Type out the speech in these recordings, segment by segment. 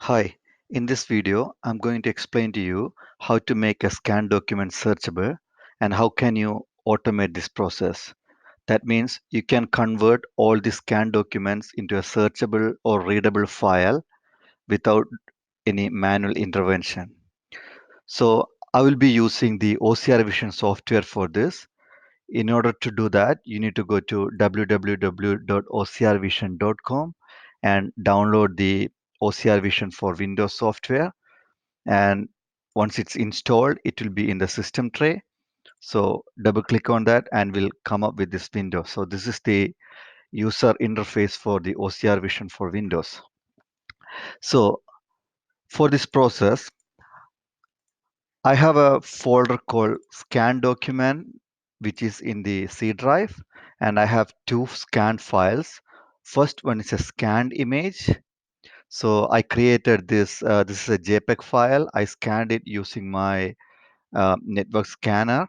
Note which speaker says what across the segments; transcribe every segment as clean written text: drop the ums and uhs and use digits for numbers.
Speaker 1: Hi, in this video, I'm going to explain to you how to make a scan document searchable and how can you automate this process. That means you can convert all the scan documents into a searchable or readable file without any manual intervention. So I will be using the OCRvision software for this. In order to do that, you need to go to www.ocrvision.com and download the OCRvision for Windows software. And once it's installed, it will be in the system tray. So double click on that and we'll come up with this window. So this is the user interface for the OCR Vision for Windows. So for this process, I have a folder called scan document, which is in the C drive, and I have two scanned files. First one is a scanned image. So I created this. This is a JPEG file. I scanned it using my network scanner,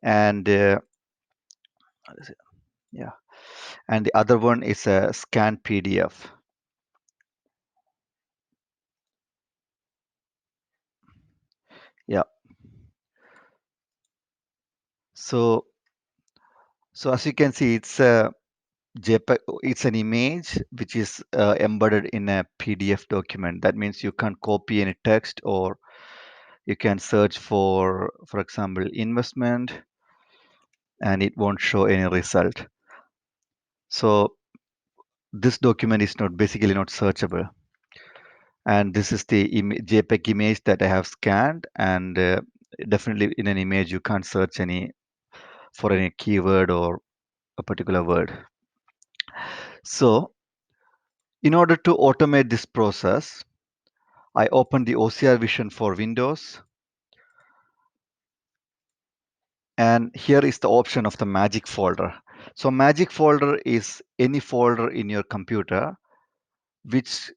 Speaker 1: and yeah, and the other one is a scanned PDF. Yeah. So as you can see, it's a JPEG. It's an image which is embedded in a PDF document. That means you can't copy any text, or you can search for example, investment, and it won't show any result. So this document is not basically not searchable. And this is the JPEG image that I have scanned, and definitely in an image you can't search any for any keyword or a particular word. So in order to automate this process, I open the OCR Vision for Windows, and here is the option of the magic folder. So magic folder is any folder in your computer which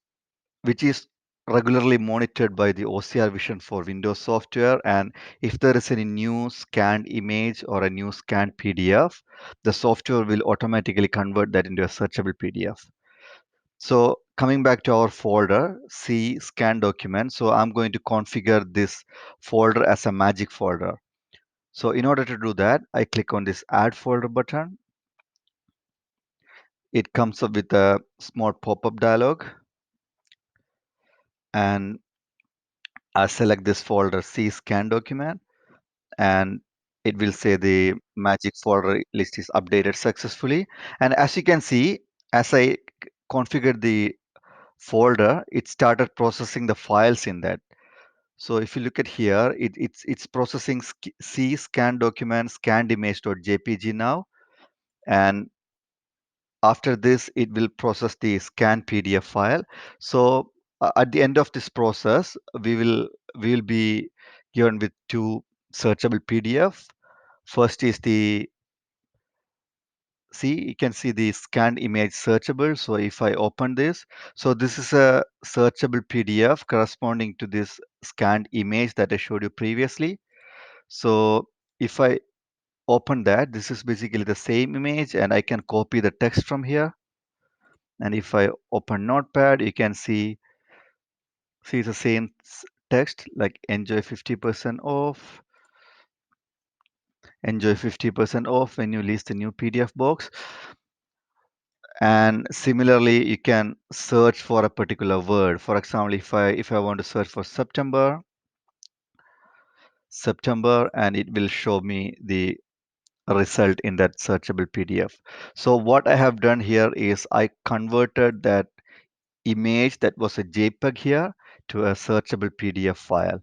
Speaker 1: is regularly monitored by the OCR Vision for Windows software. And if there is any new scanned image or a new scanned PDF, the software will automatically convert that into a searchable PDF. So coming back to our folder, C scan document. So I'm going to configure this folder as a magic folder. So in order to do that, I click on this add folder button. It comes up with a small pop-up dialog, and I select this folder C scan document, and it will say the magic folder list is updated successfully. And as you can see, as I configured the folder, it started processing the files in that. So if you look at here, it's processing C scan document scanned image.jpg now, and after this it will process the scan PDF file. So at the end of this process, we will be given with two searchable PDF. First is the see, you can see the scanned image searchable. So if I open this, so this is a searchable PDF corresponding to this scanned image that I showed you previously. So if I open that, this is basically the same image, and I can copy the text from here. And if I open Notepad, you can see the same text like enjoy 50% off, enjoy 50% off when you list the new PDF box. And similarly, you can search for a particular word. For example, if I want to search for September, and it will show me the result in that searchable PDF. So what I have done here is I converted that image that was a JPEG here to a searchable PDF file.